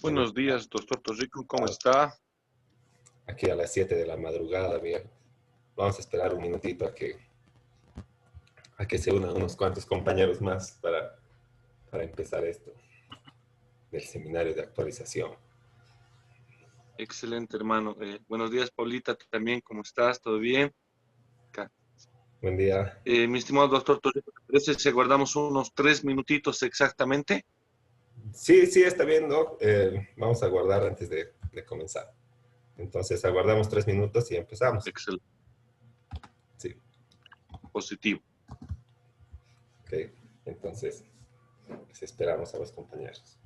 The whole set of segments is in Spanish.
Buenos días, doctor Torrico, ¿cómo está? Aquí a las 7 de la madrugada, bien. Vamos a esperar un minutito a que se unan unos cuantos compañeros más para empezar esto del seminario de actualización. Excelente, hermano. Buenos días, Paulita, también, ¿cómo estás? ¿Todo bien? Acá. Buen día. Mi estimado doctor Torrico, ¿te parece si aguardamos unos 3 minutitos exactamente? Sí, sí, está bien, ¿no? Vamos a guardar antes de comenzar. Entonces, aguardamos 3 minutos y empezamos. Excelente, Sí, positivo. ok. Entonces, pues esperamos a los compañeros.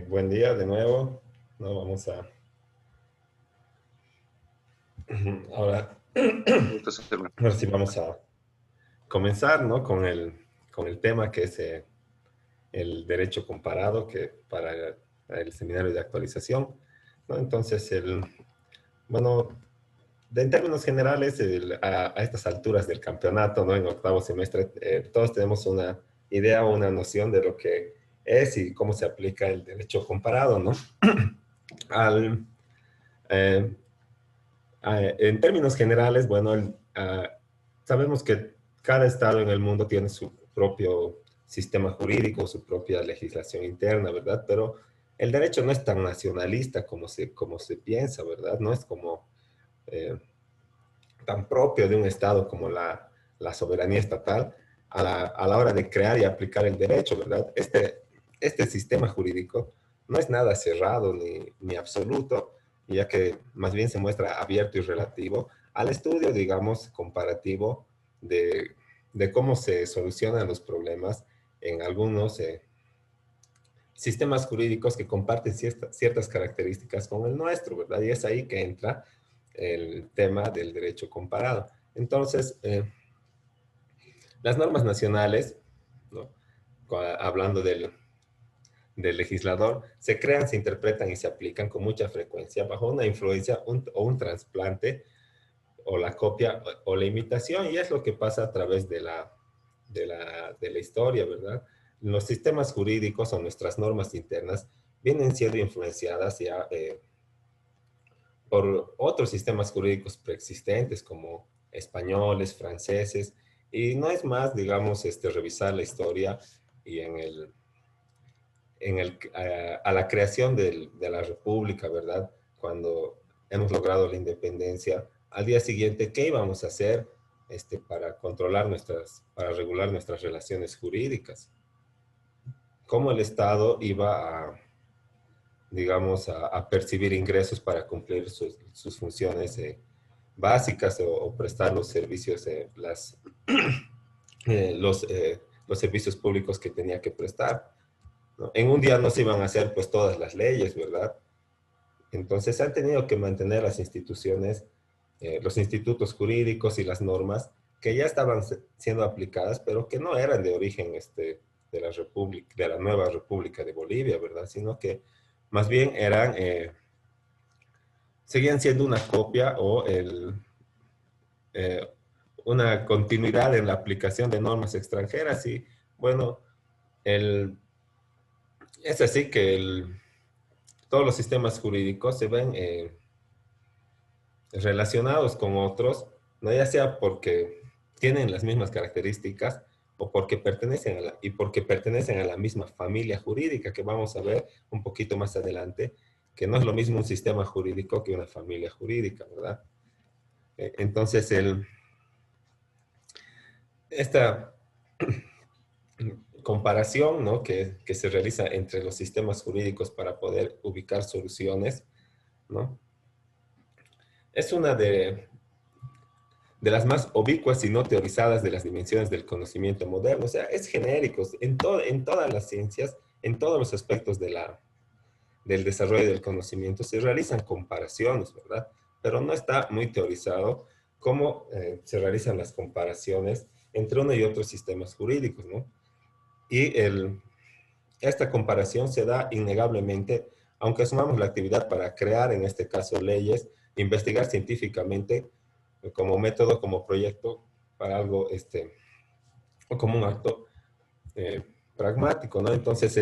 Buen día de nuevo. No, vamos a... Ahora, Gusto hacerlo. ahora sí vamos a comenzar, ¿no? Con el tema que es el derecho comparado que para el seminario de actualización, ¿no? Entonces, bueno, en términos generales, a estas alturas del campeonato, ¿no? En octavo semestre, todos tenemos una idea o una noción de lo que es y cómo se aplica el derecho comparado, ¿no? Al, eh, en términos generales, bueno, sabemos que cada estado en el mundo tiene su propio sistema jurídico, su propia legislación interna, ¿verdad? Pero el derecho no es tan nacionalista como se piensa, ¿verdad? No es como eh, tan propio de un estado como la soberanía estatal a la hora de crear y aplicar el derecho, ¿verdad? Este sistema jurídico no es nada cerrado ni absoluto, ya que más bien se muestra abierto y relativo al estudio, digamos, comparativo de cómo se solucionan los problemas en algunos sistemas jurídicos que comparten ciertas características con el nuestro, ¿verdad? Y es ahí que entra el tema del derecho comparado. Entonces, las normas nacionales, ¿no? Hablando del legislador, se crean, se interpretan y se aplican con mucha frecuencia bajo una influencia o un trasplante o la copia o la imitación, y es lo que pasa a través de la historia, ¿verdad? Los sistemas jurídicos o nuestras normas internas vienen siendo influenciadas ya por otros sistemas jurídicos preexistentes como españoles, franceses, y no es más, digamos, revisar la historia y a la creación de la República, ¿verdad? Cuando hemos logrado la independencia, al día siguiente, ¿qué íbamos a hacer para controlar para regular nuestras relaciones jurídicas? ¿Cómo el Estado iba digamos, a percibir ingresos para cumplir sus funciones básicas o prestar los servicios, los servicios públicos que tenía que prestar, ¿no? En un día no se iban a hacer pues todas las leyes, ¿verdad? Entonces se han tenido que mantener las instituciones, los institutos jurídicos y las normas que ya estaban siendo aplicadas, pero que no eran de origen de la República, de la nueva República de Bolivia, ¿verdad? Sino que más bien seguían siendo una copia o eh, una continuidad en la aplicación de normas extranjeras. Y bueno, es así que todos los sistemas jurídicos se ven relacionados con otros, no ya sea porque tienen las mismas características o porque porque pertenecen a la misma familia jurídica, que vamos a ver un poquito más adelante, que no es lo mismo un sistema jurídico que una familia jurídica, ¿verdad? Entonces, esta comparación, ¿no?, que se realiza entre los sistemas jurídicos para poder ubicar soluciones, ¿no?, es una de las más ubicuas y no teorizadas de las dimensiones del conocimiento moderno. O sea, es genérico en todas las ciencias, en todos los aspectos del desarrollo del conocimiento se realizan comparaciones, ¿verdad? Pero no está muy teorizado cómo se realizan las comparaciones entre uno y otros sistemas jurídicos, ¿no? Y esta comparación se da innegablemente, aunque asumamos la actividad para crear, en este caso, leyes, investigar científicamente como método, como proyecto, para algo, o como un acto pragmático, ¿no? Entonces,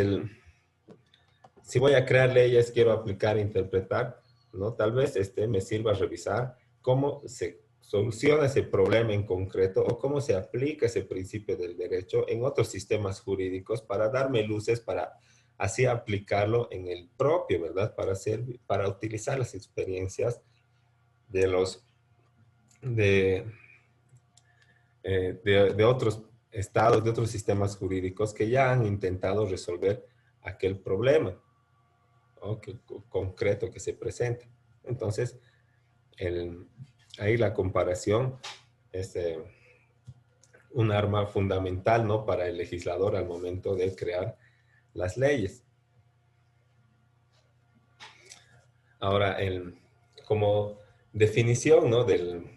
si voy a crear leyes, quiero aplicar e interpretar, ¿no? Tal vez me sirva revisar cómo se soluciona ese problema en concreto o cómo se aplica ese principio del derecho en otros sistemas jurídicos para darme luces, para así aplicarlo en el propio, ¿verdad? Para utilizar las experiencias de de, de otros estados, de otros sistemas jurídicos que ya han intentado resolver aquel problema, ¿no?, concreto que se presenta. Entonces, ahí la comparación es un arma fundamental, ¿no?, para el legislador al momento de crear las leyes. Ahora, como definición, ¿no?, del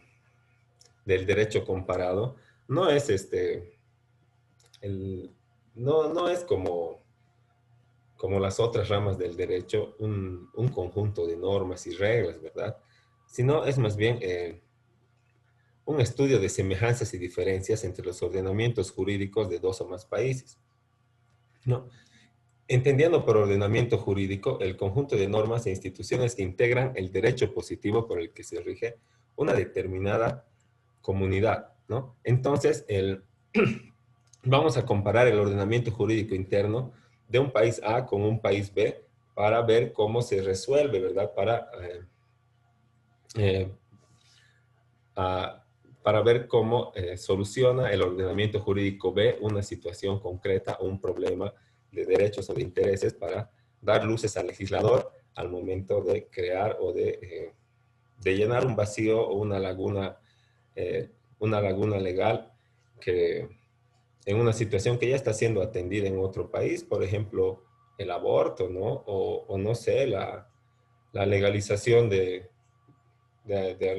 derecho comparado, no es no es como las otras ramas del derecho, un conjunto de normas y reglas, ¿verdad? Sino es más bien un estudio de semejanzas y diferencias entre los ordenamientos jurídicos de dos o más países, ¿no? Entendiendo por ordenamiento jurídico el conjunto de normas e instituciones que integran el derecho positivo por el que se rige una determinada comunidad, ¿no? Entonces, vamos a comparar el ordenamiento jurídico interno de un país A con un país B para ver cómo se resuelve, ¿verdad? Eh, para ver cómo soluciona el ordenamiento jurídico B una situación concreta o un problema de derechos o de intereses, para dar luces al legislador al momento de crear o de llenar un vacío o una laguna legal que en una situación que ya está siendo atendida en otro país, por ejemplo, el aborto, ¿no? O no sé, la legalización de de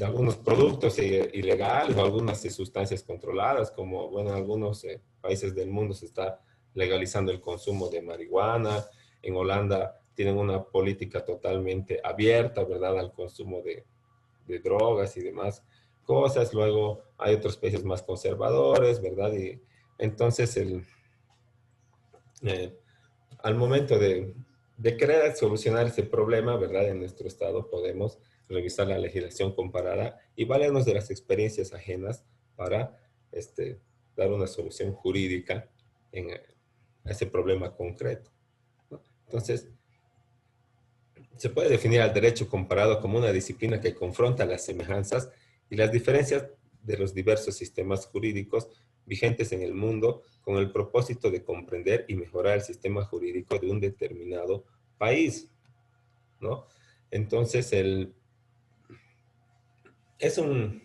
algunos productos ilegales o algunas sustancias controladas, como, bueno, en algunos países del mundo se está legalizando el consumo de marihuana. En Holanda tienen una política totalmente abierta, ¿verdad?, al consumo de drogas y demás cosas. Luego hay otros países más conservadores, ¿verdad? Y entonces eh, al momento de querer solucionar ese problema, ¿verdad?, en nuestro estado, podemos revisar la legislación comparada y valernos de las experiencias ajenas para dar una solución jurídica en, ese problema concreto, ¿no? Entonces, se puede definir al derecho comparado como una disciplina que confronta las semejanzas y las diferencias de los diversos sistemas jurídicos vigentes en el mundo con el propósito de comprender y mejorar el sistema jurídico de un determinado país, ¿no? Entonces, es un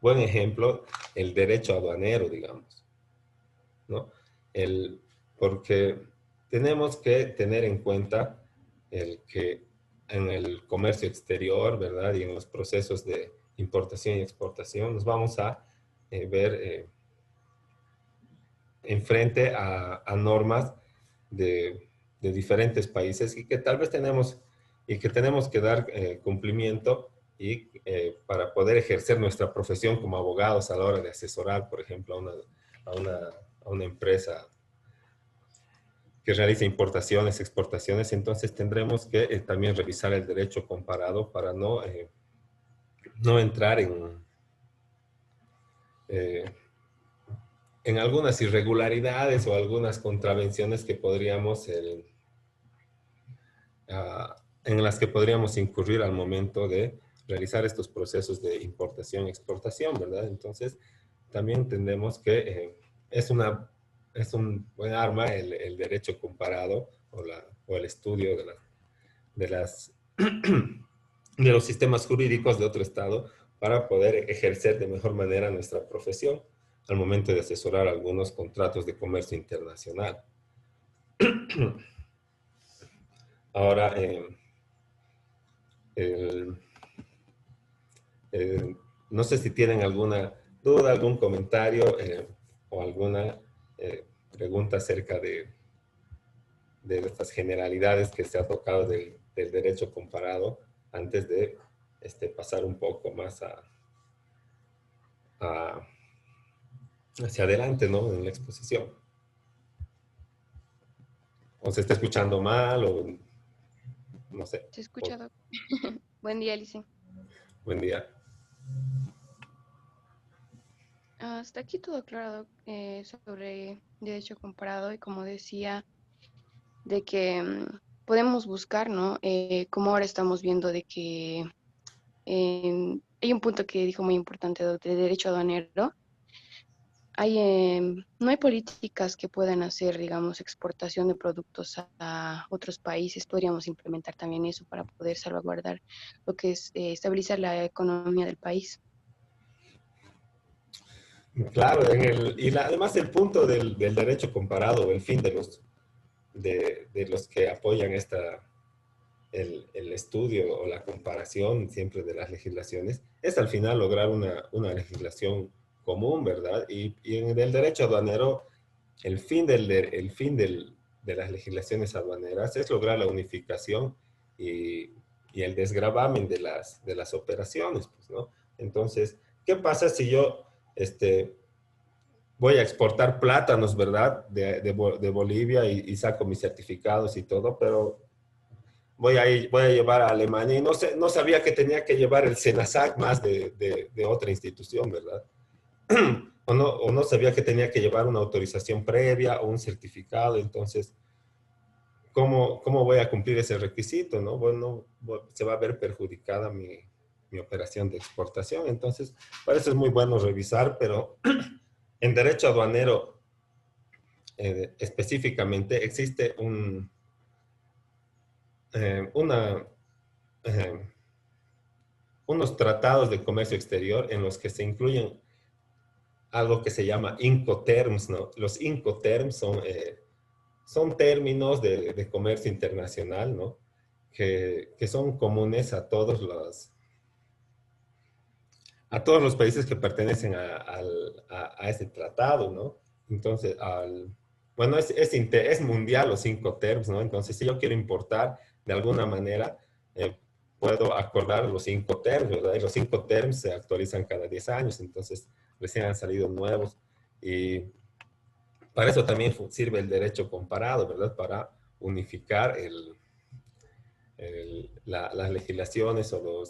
buen ejemplo el derecho aduanero, digamos, ¿no? El, porque tenemos que tener en cuenta el que en el comercio exterior, ¿verdad? Y en los procesos de importación y exportación, nos vamos a ver enfrente a normas de diferentes países y que tal vez tenemos que dar cumplimiento y para poder ejercer nuestra profesión como abogados a la hora de asesorar, por ejemplo, a una, a una empresa que realiza importaciones, exportaciones, entonces tendremos que también revisar el derecho comparado para no entrar eh, en algunas irregularidades o algunas contravenciones que podríamos, en las que podríamos incurrir al momento de realizar estos procesos de importación y exportación, ¿verdad? Entonces, también entendemos que es un buen arma el derecho comparado o el estudio de las de los sistemas jurídicos de otro estado para poder ejercer de mejor manera nuestra profesión al momento de asesorar algunos contratos de comercio internacional. Ahora, el, no sé si tienen alguna duda, algún comentario o alguna pregunta acerca de estas generalidades que se ha tocado del derecho comparado antes de pasar un poco más a hacia adelante, ¿no? En la exposición. O se está escuchando mal, o no sé. Se escucha, Doc. Buen día, Alice. Buen día. Hasta aquí todo claro, Doc, sobre derecho comparado y como decía, de que podemos buscar, ¿no? Como ahora estamos viendo de que hay un punto que dijo muy importante, Doc, de derecho aduanero. No hay políticas que puedan hacer, digamos, exportación de productos a otros países. Podríamos implementar también eso para poder salvaguardar lo que es estabilizar la economía del país. Claro, además el punto del derecho comparado, el fin de los que apoyan el estudio o la comparación siempre de las legislaciones, es al final lograr una legislación común, ¿verdad? Y en el derecho aduanero, de las legislaciones aduaneras es lograr la unificación y el desgravamen de las operaciones, pues, ¿no? Entonces, ¿qué pasa si yo voy a exportar plátanos, ¿verdad? De Bolivia y saco mis certificados y todo, pero voy a llevar a Alemania y no sabía que tenía que llevar el SENASAC más de otra institución, ¿verdad? O no sabía que tenía que llevar una autorización previa o un certificado, entonces, ¿cómo voy a cumplir ese requisito, no? Bueno, se va a ver perjudicada mi operación de exportación, entonces, para eso es muy bueno revisar, pero en derecho aduanero específicamente existe una unos tratados de comercio exterior en los que se incluyen algo que se llama Incoterms, ¿no? Los Incoterms son términos de comercio internacional, ¿no? Que son comunes a todos los países que pertenecen a ese tratado, ¿no? Entonces, bueno, es mundial los Incoterms, ¿no? Entonces, si yo quiero importar de alguna manera, puedo acordar los Incoterms, ¿verdad? Y los Incoterms se actualizan cada 10 años, entonces recién han salido nuevos. Y para eso también sirve el derecho comparado, ¿verdad? Para unificar las legislaciones o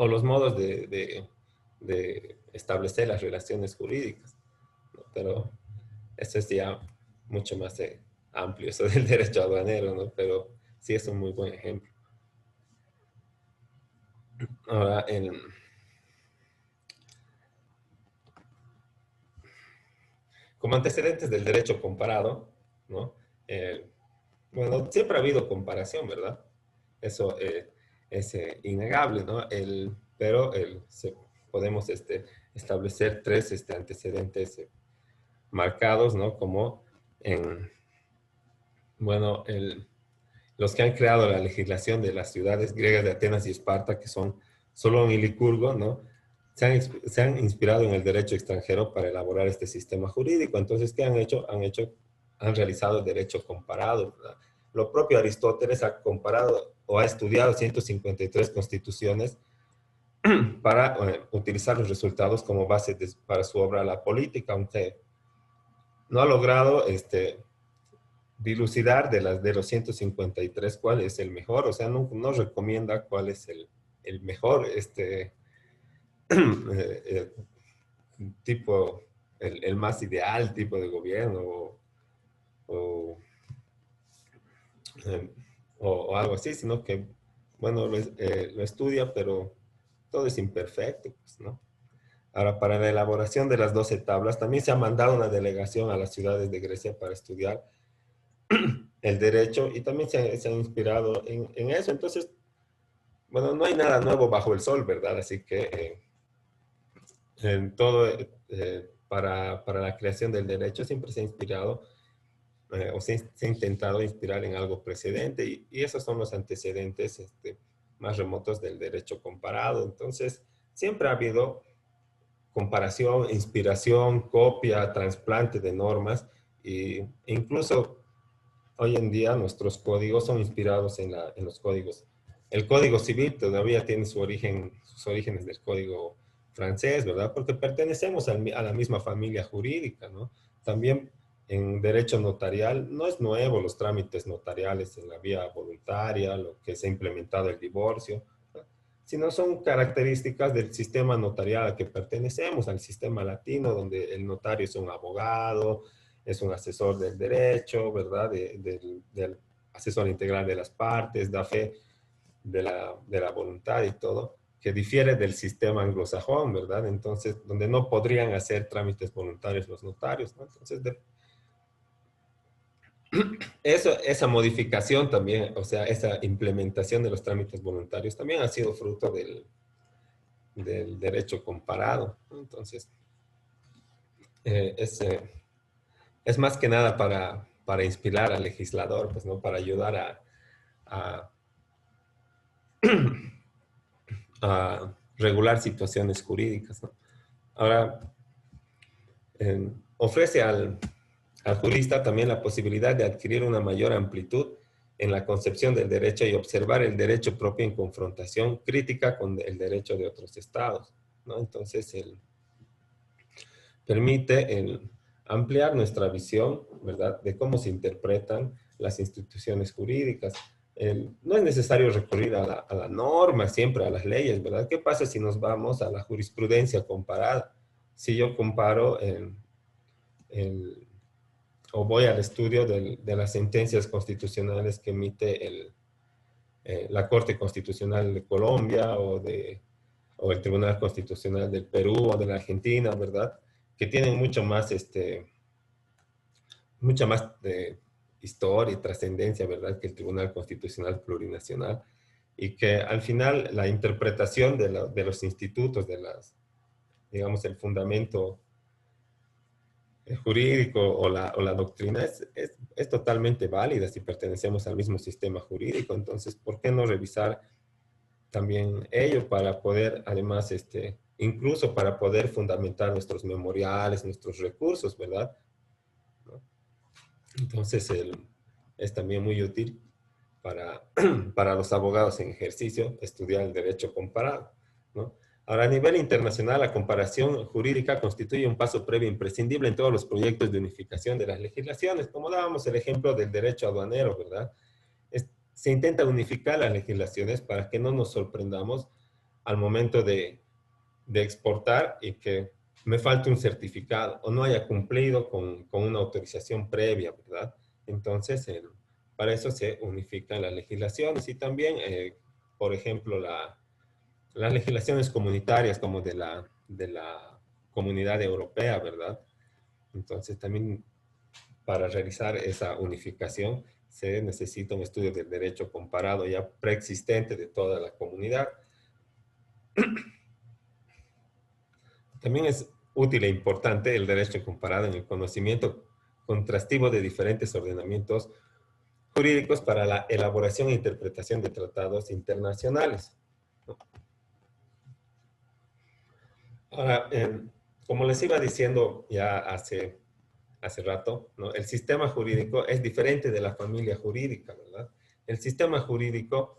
los modos de establecer las relaciones jurídicas, ¿no? Pero eso es ya mucho más amplio, eso del derecho aduanero, ¿no? Pero sí es un muy buen ejemplo. Ahora, como antecedentes del derecho comparado, ¿no? Bueno, siempre ha habido comparación, ¿verdad? Eso es innegable, ¿no? Pero podemos establecer tres antecedentes marcados, ¿no? Como en, bueno, los que han creado la legislación de las ciudades griegas de Atenas y Esparta, que son Solón y Licurgo, ¿no? Se han inspirado en el derecho extranjero para elaborar este sistema jurídico. Entonces, ¿qué han hecho? Han realizado el derecho comparado, ¿verdad? Lo propio Aristóteles ha comparado o ha estudiado 153 constituciones para utilizar los resultados como base para su obra La Política, aunque no ha logrado dilucidar de los 153 cuál es el mejor, o sea, no recomienda cuál es el mejor eh, tipo, el más ideal tipo de gobierno o, eh, o algo así, sino que, bueno, lo estudia, pero todo es imperfecto, pues, ¿no? Ahora, para la elaboración de las 12 tablas, también se ha mandado una delegación a las ciudades de Grecia para estudiar el derecho y también se han inspirado en eso. Entonces, bueno, no hay nada nuevo bajo el sol, ¿verdad? Así que en todo, para la creación del derecho siempre se ha inspirado o se ha intentado inspirar en algo precedente y esos son los antecedentes más remotos del derecho comparado. Entonces, siempre ha habido comparación, inspiración, copia, trasplante de normas e incluso hoy en día nuestros códigos son inspirados en los códigos. El código civil todavía tiene sus orígenes del código francés, ¿verdad? Porque pertenecemos a la misma familia jurídica, ¿no? También en derecho notarial no es nuevo los trámites notariales en la vía voluntaria, lo que se ha implementado el divorcio, sino son características del sistema notarial al que pertenecemos, al sistema latino, donde el notario es un abogado, es un asesor del derecho, ¿verdad? Del asesor integral de las partes, da fe de la voluntad y todo, que difiere del sistema anglosajón, ¿verdad? Entonces, donde no podrían hacer trámites voluntarios los notarios, ¿no? Entonces, esa modificación también, o sea, esa implementación de los trámites voluntarios también ha sido fruto del derecho comparado, ¿no? Entonces, eh, es, eh, es más que nada para inspirar al legislador, pues, ¿no? Para ayudar a, a regular situaciones jurídicas, ¿no? Ahora, ofrece al jurista también la posibilidad de adquirir una mayor amplitud en la concepción del derecho y observar el derecho propio en confrontación crítica con el derecho de otros estados, ¿no? Entonces, permite ampliar nuestra visión, ¿verdad?, de cómo se interpretan las instituciones jurídicas. No es necesario recurrir a la norma, siempre a las leyes, ¿verdad? ¿Qué pasa si nos vamos a la jurisprudencia comparada? Si yo comparo el, o voy al estudio de las sentencias constitucionales que emite la Corte Constitucional de Colombia o el Tribunal Constitucional del Perú o de la Argentina, ¿verdad? Que tienen mucha más historia y trascendencia, ¿verdad? Que el Tribunal Constitucional Plurinacional. Y que al final la interpretación de los institutos, digamos, el fundamento jurídico o la doctrina es totalmente válida si pertenecemos al mismo sistema jurídico. Entonces, ¿por qué no revisar también ello para poder, además, incluso para poder fundamentar nuestros memoriales, nuestros recursos, ¿verdad? ¿No? Entonces, es también muy útil para, para los abogados en ejercicio estudiar el derecho comparado, ¿no? Ahora, a nivel internacional, la comparación jurídica constituye un paso previo imprescindible en todos los proyectos de unificación de las legislaciones, como dábamos el ejemplo del derecho aduanero, ¿verdad? Se intenta unificar las legislaciones para que no nos sorprendamos al momento de exportar y que me falta un certificado o no haya cumplido con una autorización previa, ¿verdad? Entonces, para eso se unifican las legislaciones y también, por ejemplo, las legislaciones comunitarias como de la Comunidad Europea, ¿verdad? Entonces, también para realizar esa unificación se necesita un estudio del derecho comparado ya preexistente de toda la comunidad. También es útil e importante el derecho comparado en el conocimiento contrastivo de diferentes ordenamientos jurídicos para la elaboración e interpretación de tratados internacionales. Ahora, como les iba diciendo ya hace rato, ¿no? El sistema jurídico es diferente de la familia jurídica, ¿verdad? El sistema jurídico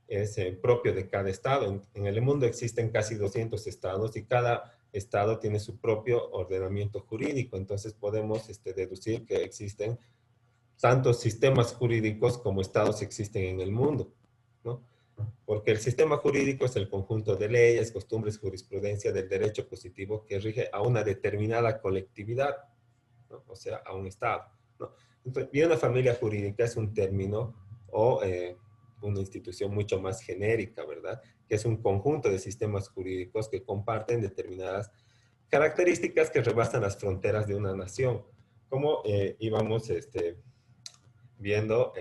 es propio de cada estado. En el mundo existen casi 200 estados y cada estado tiene su propio ordenamiento jurídico. Entonces podemos deducir que existen tantos sistemas jurídicos como estados existen en el mundo, ¿no? Porque el sistema jurídico es el conjunto de leyes, costumbres, jurisprudencia del derecho positivo que rige a una determinada colectividad, ¿no? O sea, a un estado, ¿no? Entonces, y una familia jurídica es un término o una institución mucho más genérica, ¿verdad? Que es un conjunto de sistemas jurídicos que comparten determinadas características que rebasan las fronteras de una nación. Como íbamos viendo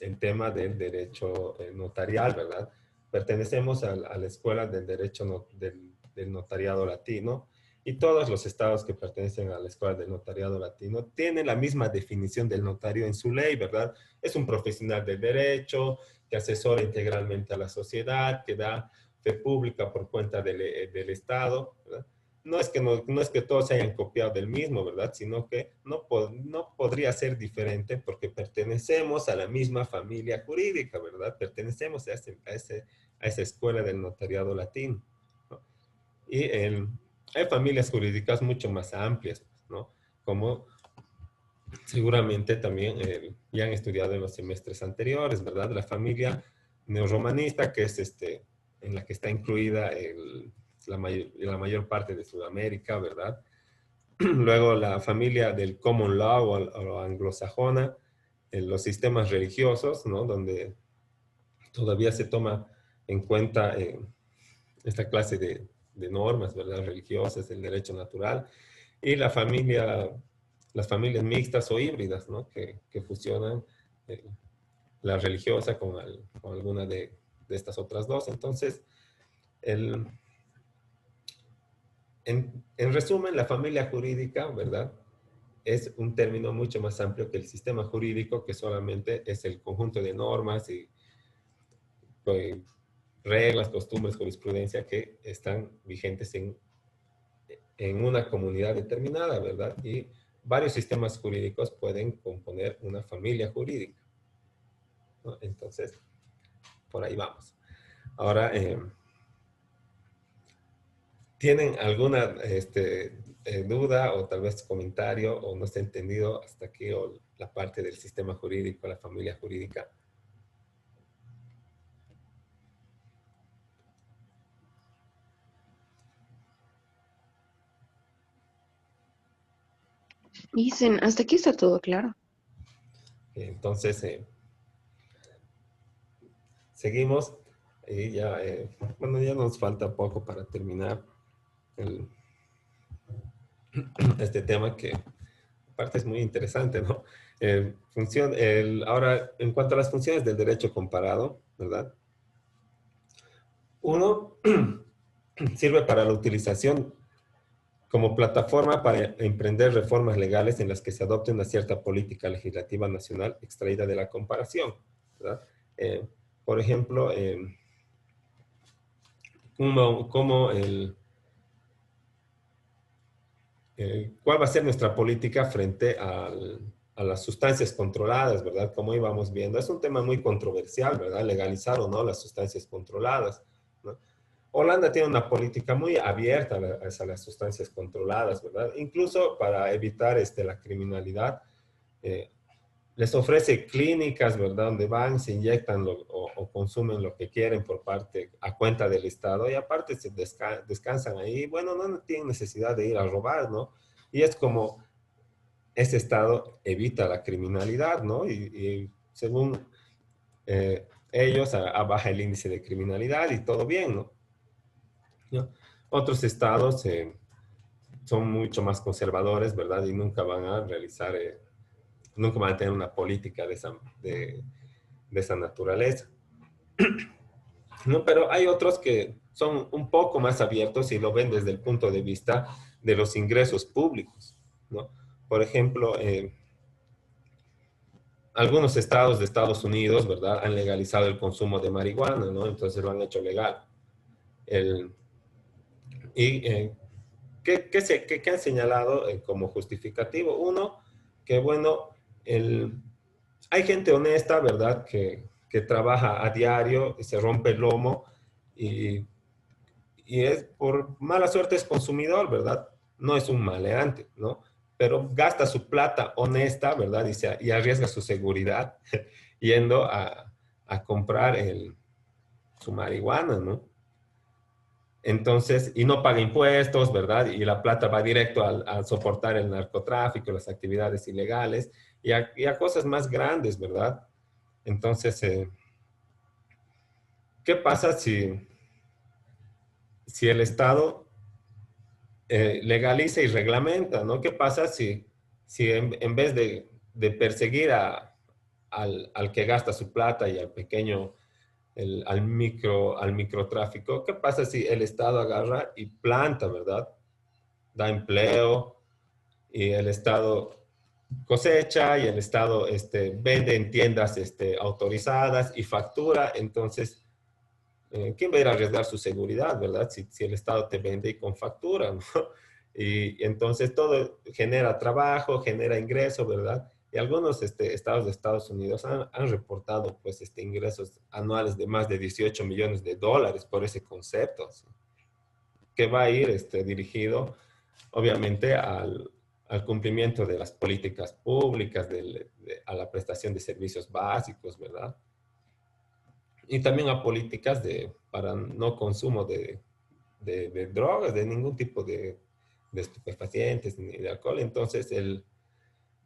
el tema del derecho notarial, ¿verdad? Pertenecemos a la escuela del derecho del notariado latino y todos los estados que pertenecen a la escuela del notariado latino tienen la misma definición del notario en su ley, ¿verdad? Es un profesional del derecho que asesora integralmente a la sociedad, que da fe pública por cuenta del Estado, ¿verdad? No es que todos se hayan copiado del mismo, ¿verdad? Sino que no podría ser diferente porque pertenecemos a la misma familia jurídica, ¿verdad? Pertenecemos a esa escuela del notariado latino, ¿no? Y hay familias jurídicas mucho más amplias, ¿no? Como seguramente también ya han estudiado en los semestres anteriores, ¿verdad? La familia neorromanista, que es en la que está incluida la mayor parte de Sudamérica, ¿verdad? Luego la familia del common law o anglosajona, los sistemas religiosos, ¿no? Donde todavía se toma en cuenta esta clase de normas, ¿verdad? Religiosas, el derecho natural, y las familias mixtas o híbridas, ¿no? Que fusionan la religiosa con alguna de estas otras dos. Entonces, en resumen, la familia jurídica, ¿verdad? Es un término mucho más amplio que el sistema jurídico, que solamente es el conjunto de normas y reglas, costumbres, jurisprudencia que están vigentes en una comunidad determinada, ¿verdad? Y varios sistemas jurídicos pueden componer una familia jurídica, ¿no? Entonces, por ahí vamos. Ahora, ¿tienen alguna duda o tal vez comentario o no se ha entendido hasta aquí o la parte del sistema jurídico, la familia jurídica? Dicen, hasta aquí está todo claro. Entonces, seguimos y ya, bueno, ya nos falta poco para terminar este tema que aparte es muy interesante, ¿no? Ahora, en cuanto a las funciones del derecho comparado, ¿verdad? Uno, sirve para la utilización como plataforma para emprender reformas legales en las que se adopte una cierta política legislativa nacional extraída de la comparación, ¿verdad? Por ejemplo, ¿cuál va a ser nuestra política frente a las sustancias controladas, ¿verdad? Como íbamos viendo, es un tema muy controversial, ¿verdad? Legalizar o no las sustancias controladas, ¿no? Holanda tiene una política muy abierta a las sustancias controladas, ¿verdad? Incluso para evitar la criminalidad, les ofrece clínicas, ¿verdad? Donde van, se inyectan o consumen lo que quieren por parte, a cuenta del Estado, y aparte se descansan ahí. Bueno, no tienen necesidad de ir a robar, ¿no? Y es como ese Estado evita la criminalidad, ¿no? Y según ellos, baja el índice de criminalidad y todo bien, ¿no? ¿No? Otros estados son mucho más conservadores, ¿verdad? Y nunca van a realizar, nunca van a tener una política de esa naturaleza. ¿No? Pero hay otros que son un poco más abiertos y lo ven desde el punto de vista de los ingresos públicos, ¿no? Por ejemplo, algunos estados de Estados Unidos, ¿verdad? Han legalizado el consumo de marihuana, ¿no? Entonces lo han hecho legal. El, y ¿qué han señalado como justificativo? Uno, que bueno, hay gente honesta, ¿verdad? Que trabaja a diario, se rompe el lomo y, y es por mala suerte es consumidor, ¿verdad? No es un maleante, ¿no? Pero gasta su plata honesta, ¿verdad? Y arriesga su seguridad yendo a comprar su marihuana, ¿no? Entonces, y no paga impuestos, ¿verdad? Y la plata va directo a soportar el narcotráfico, las actividades ilegales y a cosas más grandes, ¿verdad? Entonces, ¿qué pasa si el Estado legaliza y reglamenta, ¿no? ¿Qué pasa si en vez de perseguir al que gasta su plata y al pequeño, al microtráfico, ¿qué pasa si el Estado agarra y planta, ¿verdad? Da empleo y el Estado cosecha y el Estado vende en tiendas autorizadas y factura? Entonces, ¿quién va a ir a arriesgar su seguridad, verdad? Si el Estado te vende y con factura, ¿no? Y entonces todo genera trabajo, genera ingreso, ¿verdad? Y algunos estados de Estados Unidos han reportado pues ingresos anuales de más de 18 millones de dólares por ese concepto, ¿sí? Que va a ir dirigido obviamente al cumplimiento de las políticas públicas, a la prestación de servicios básicos, ¿verdad? Y también a políticas para no consumo de drogas, de ningún tipo de estupefacientes ni de alcohol. Entonces,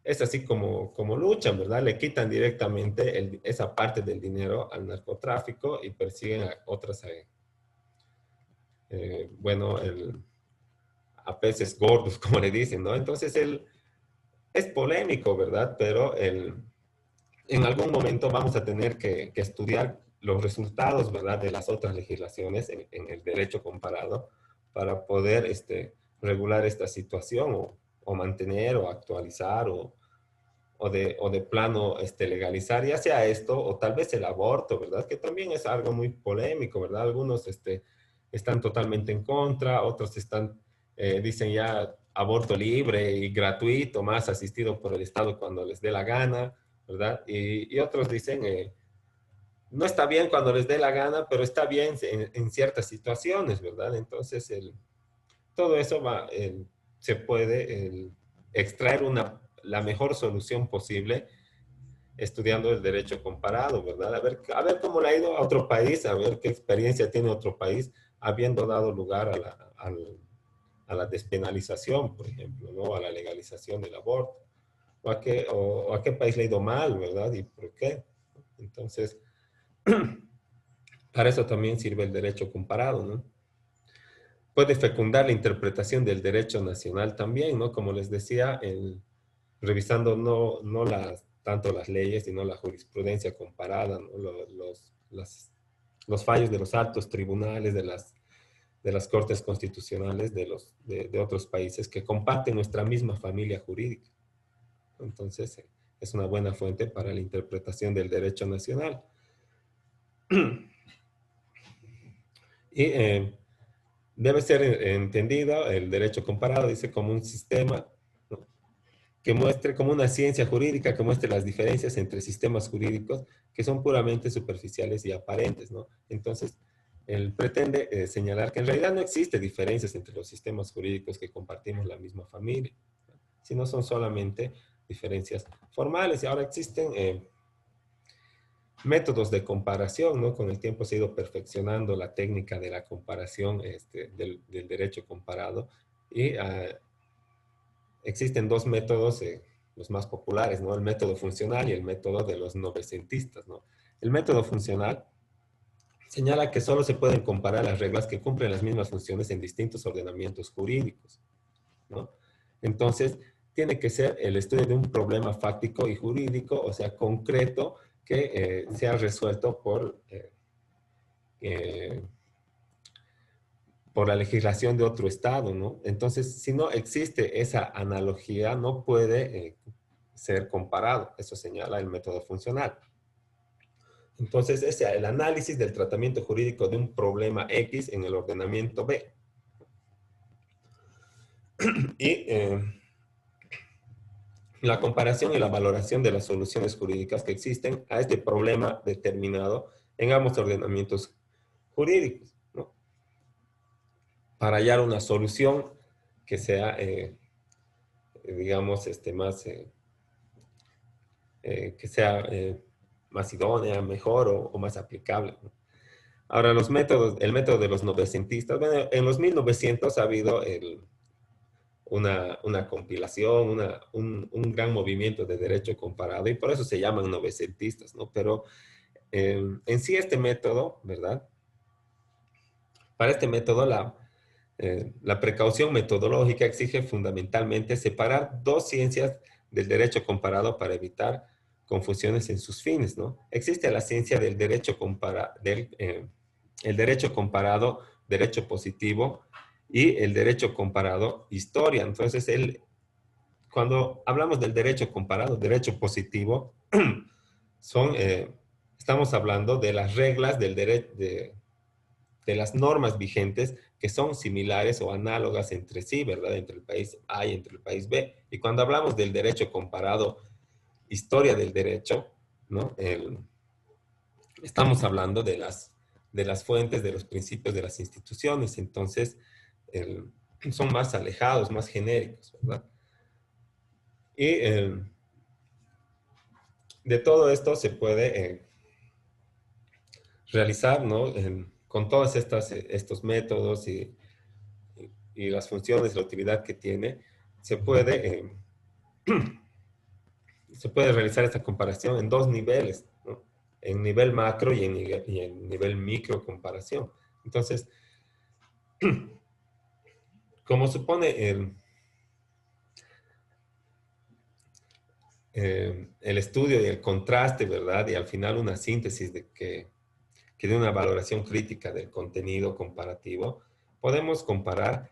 es así como luchan, ¿verdad? Le quitan directamente esa parte del dinero al narcotráfico y persiguen a otras, bueno, a peces gordos, como le dicen, ¿no? Entonces, es polémico, ¿verdad? Pero en algún momento vamos a tener que estudiar los resultados, ¿verdad?, de las otras legislaciones en el derecho comparado para poder regular esta situación o mantener o actualizar o de plano legalizar, ya sea esto o tal vez el aborto, ¿verdad? Que también es algo muy polémico, ¿verdad? Algunos están totalmente en contra, otros dicen ya aborto libre y gratuito, más asistido por el Estado cuando les dé la gana, ¿verdad? Y otros dicen, no está bien cuando les dé la gana, pero está bien en ciertas situaciones, ¿verdad? Entonces, todo eso se puede extraer la mejor solución posible estudiando el derecho comparado, ¿verdad? A ver cómo le ha ido a otro país, a ver qué experiencia tiene otro país, habiendo dado lugar a la despenalización, por ejemplo, ¿no? A la legalización del aborto. O a qué país le ha ido mal, ¿verdad? ¿Y por qué? Entonces, para eso también sirve el derecho comparado, ¿no? Puede fecundar la interpretación del derecho nacional también, ¿no? Como les decía, revisando no tanto las leyes, sino la jurisprudencia comparada, ¿no? Los fallos de los altos tribunales, de las cortes constitucionales de otros países que comparten nuestra misma familia jurídica. Entonces, es una buena fuente para la interpretación del derecho nacional. Y debe ser entendido el derecho comparado, dice, como un sistema, ¿no?, que muestre, como una ciencia jurídica que muestre las diferencias entre sistemas jurídicos que son puramente superficiales y aparentes, ¿no? Entonces, él pretende señalar que en realidad no existe diferencias entre los sistemas jurídicos que compartimos la misma familia, sino son solamente diferencias formales. Y ahora existen métodos de comparación, ¿no? Con el tiempo se ha ido perfeccionando la técnica de la comparación del derecho comparado. Y existen dos métodos, los más populares, ¿no? El método funcional y el método de los novecentistas, ¿no? El método funcional señala que solo se pueden comparar las reglas que cumplen las mismas funciones en distintos ordenamientos jurídicos, ¿no? Entonces, tiene que ser el estudio de un problema fáctico y jurídico, o sea, concreto, que sea resuelto por la legislación de otro estado, ¿no? Entonces, si no existe esa analogía, no puede ser comparado. Eso señala el método funcional. Entonces, ese es el análisis del tratamiento jurídico de un problema X en el ordenamiento B. Y la comparación y la valoración de las soluciones jurídicas que existen a este problema determinado en ambos ordenamientos jurídicos, ¿no? Para hallar una solución que sea, digamos, que sea más idónea, mejor o más aplicable, ¿no? Ahora, el método de los novecentistas, bueno, en los 1900 ha habido una compilación, un gran movimiento de derecho comparado y por eso se llaman novecentistas, ¿no? Pero en sí este método, ¿verdad? Para este método la precaución metodológica exige fundamentalmente separar dos ciencias del derecho comparado para evitar confusiones en sus fines, ¿no? Existe la ciencia del derecho el derecho comparado, derecho positivo, y el derecho comparado, historia. Entonces, cuando hablamos del derecho comparado, derecho positivo, son, estamos hablando de las reglas del de las normas vigentes que son similares o análogas entre sí, ¿verdad? Entre el país A y entre el país B. Y cuando hablamos del derecho comparado, historia del derecho, ¿no? Estamos hablando de las fuentes, de los principios de las instituciones. Entonces, son más alejados, más genéricos, ¿verdad? Y de todo esto se puede realizar, ¿no? Con todos estos métodos y las funciones, la utilidad que tiene, se puede, se puede realizar esta comparación en dos niveles, ¿no? En nivel macro y en nivel micro comparación. Entonces, como supone el estudio y el contraste, ¿verdad? Y al final una síntesis que dé una valoración crítica del contenido comparativo, podemos comparar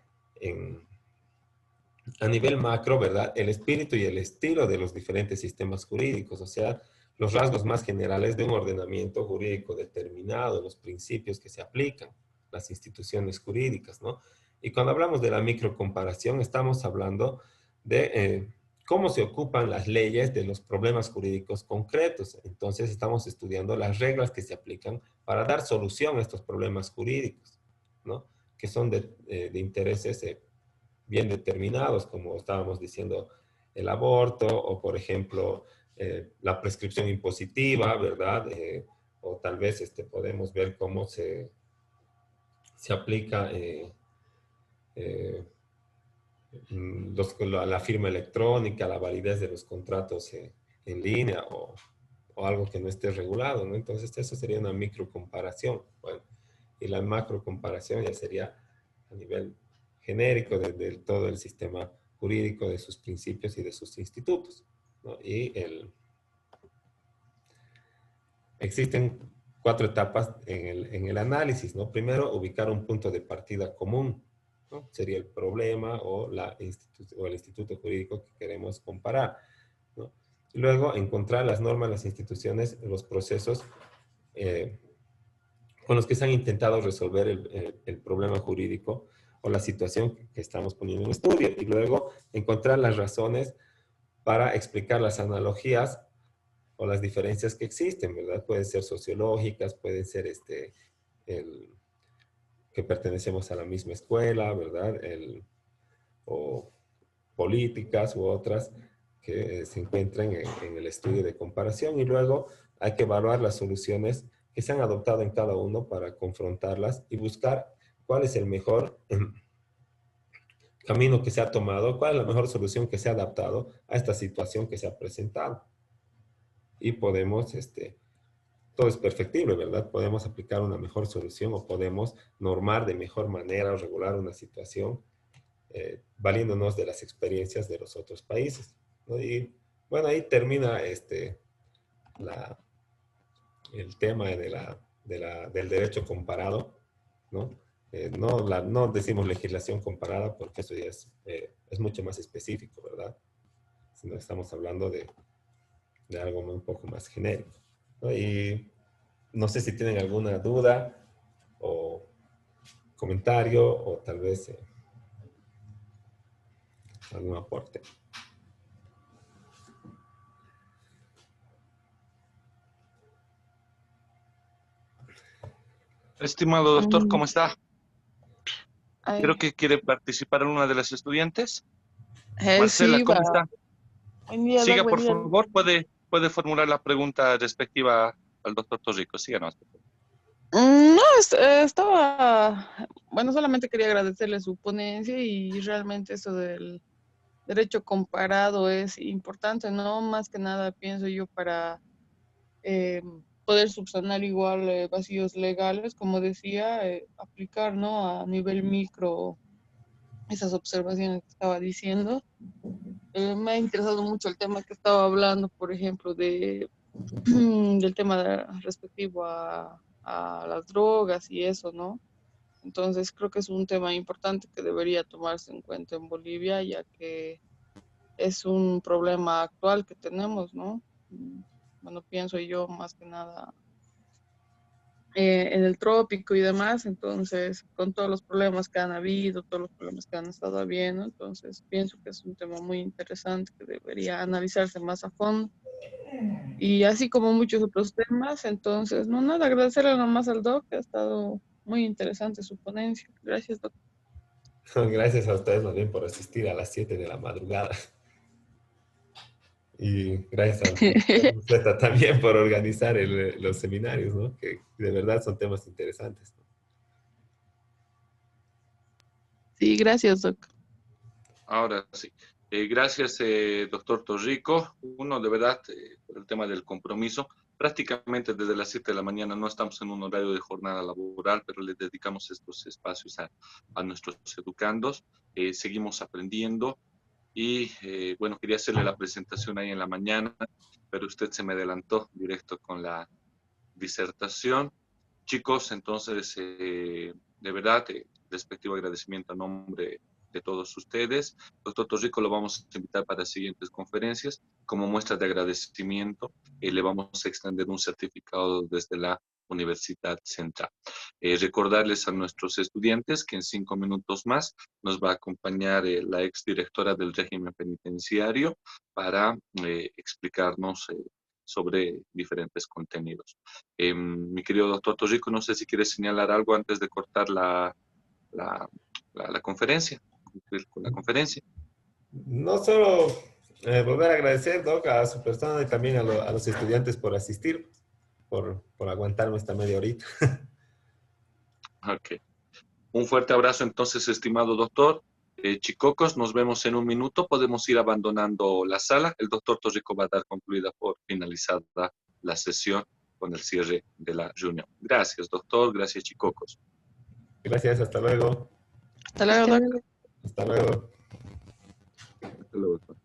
a nivel macro, ¿verdad? El espíritu y el estilo de los diferentes sistemas jurídicos, o sea, los rasgos más generales de un ordenamiento jurídico determinado, los principios que se aplican, las instituciones jurídicas, ¿no? Y cuando hablamos de la microcomparación, estamos hablando de cómo se ocupan las leyes de los problemas jurídicos concretos. Entonces, estamos estudiando las reglas que se aplican para dar solución a estos problemas jurídicos, ¿no? Que son de intereses bien determinados, como estábamos diciendo, el aborto o, por ejemplo, la prescripción impositiva, ¿verdad? O tal vez podemos ver cómo se aplica la firma electrónica, la validez de los contratos en línea o algo que no esté regulado, ¿no? Entonces, eso sería una microcomparación. Bueno, y la macrocomparación ya sería a nivel genérico de todo el sistema jurídico, de sus principios y de sus institutos, ¿no? Y existen cuatro etapas en el análisis, ¿no? Primero, ubicar un punto de partida común, ¿no? Sería el problema o el instituto jurídico que queremos comparar, ¿no? Luego, encontrar las normas, las instituciones, los procesos con los que se han intentado resolver el problema jurídico o la situación que estamos poniendo en estudio. Y luego, encontrar las razones para explicar las analogías o las diferencias que existen, ¿verdad? Pueden ser sociológicas, pueden ser que pertenecemos a la misma escuela, ¿verdad? O políticas u otras, que se encuentren en el estudio de comparación y luego hay que evaluar las soluciones que se han adoptado en cada uno para confrontarlas y buscar cuál es el mejor camino que se ha tomado, cuál es la mejor solución que se ha adaptado a esta situación que se ha presentado. Y podemos, todo es perfectible, ¿verdad? Podemos aplicar una mejor solución o podemos normar de mejor manera o regular una situación valiéndonos de las experiencias de los otros países, ¿no? Y bueno, ahí termina el tema del derecho comparado, ¿no? No decimos legislación comparada porque eso ya es mucho más específico, ¿verdad? Sino estamos hablando de algo un poco más genérico, ¿no? Y no sé si tienen alguna duda o comentario o tal vez algún aporte. Estimado doctor, ¿cómo está? Creo Ay, que quiere participar en una de las estudiantes. Marcela, sí, va. ¿cómo está? Buen día, Doc, Siga, buen por día. favor, puede formular la pregunta respectiva al doctor Torrico. Síganos. No, bueno, solamente quería agradecerle su ponencia y realmente eso del derecho comparado es importante, ¿no? Más que nada, pienso yo, para eh, poder subsanar igual vacíos legales, como decía, aplicar, ¿no? A nivel micro esas observaciones que estaba diciendo. Me ha interesado mucho el tema que estaba hablando, por ejemplo, del tema respectivo a las drogas y eso, ¿no? Entonces creo que es un tema importante que debería tomarse en cuenta en Bolivia, ya que es un problema actual que tenemos, ¿no? Bueno, pienso yo más que nada en el trópico y demás, entonces con todos los problemas que han habido, todos los problemas que han estado habiendo, entonces pienso que es un tema muy interesante que debería analizarse más a fondo. Y así como muchos otros temas, entonces, no, nada, agradecerle nomás al doc, que ha estado muy interesante su ponencia. Gracias, doc. Gracias a ustedes más bien por asistir a las 7 de la madrugada. Y gracias a usted también por organizar los seminarios, ¿no? Que de verdad son temas interesantes, ¿no? Sí, gracias, doc. Ahora sí. Gracias, doctor Torrico. Uno, de verdad, por el tema del compromiso. Prácticamente desde las 7 de la mañana no estamos en un horario de jornada laboral, pero le dedicamos estos espacios a nuestros educandos. Seguimos aprendiendo y, bueno, quería hacerle la presentación ahí en la mañana, pero usted se me adelantó directo con la disertación. Chicos, entonces, de verdad, respectivo agradecimiento a nombre de todos ustedes. Doctor Torrico lo vamos a invitar para siguientes conferencias. Como muestra de agradecimiento, le vamos a extender un certificado desde la Universidad Central. Recordarles a nuestros estudiantes que en 5 minutos más nos va a acompañar la exdirectora del régimen penitenciario para explicarnos sobre diferentes contenidos. Mi querido doctor Torrico, no sé si quieres señalar algo antes de cortar la conferencia, concluir con la conferencia. No solo volver a agradecer, Doc, a su persona y también a los estudiantes por asistir, por aguantarme esta media horita. Ok. Un fuerte abrazo entonces, estimado doctor. Chicocos, nos vemos en un minuto. Podemos ir abandonando la sala. El doctor Torrico va a dar concluida por finalizada la sesión con el cierre de la reunión. Gracias, doctor. Gracias, Chicocos. Gracias, hasta luego. Hasta luego, doc. Hasta luego. Hasta luego, doctor.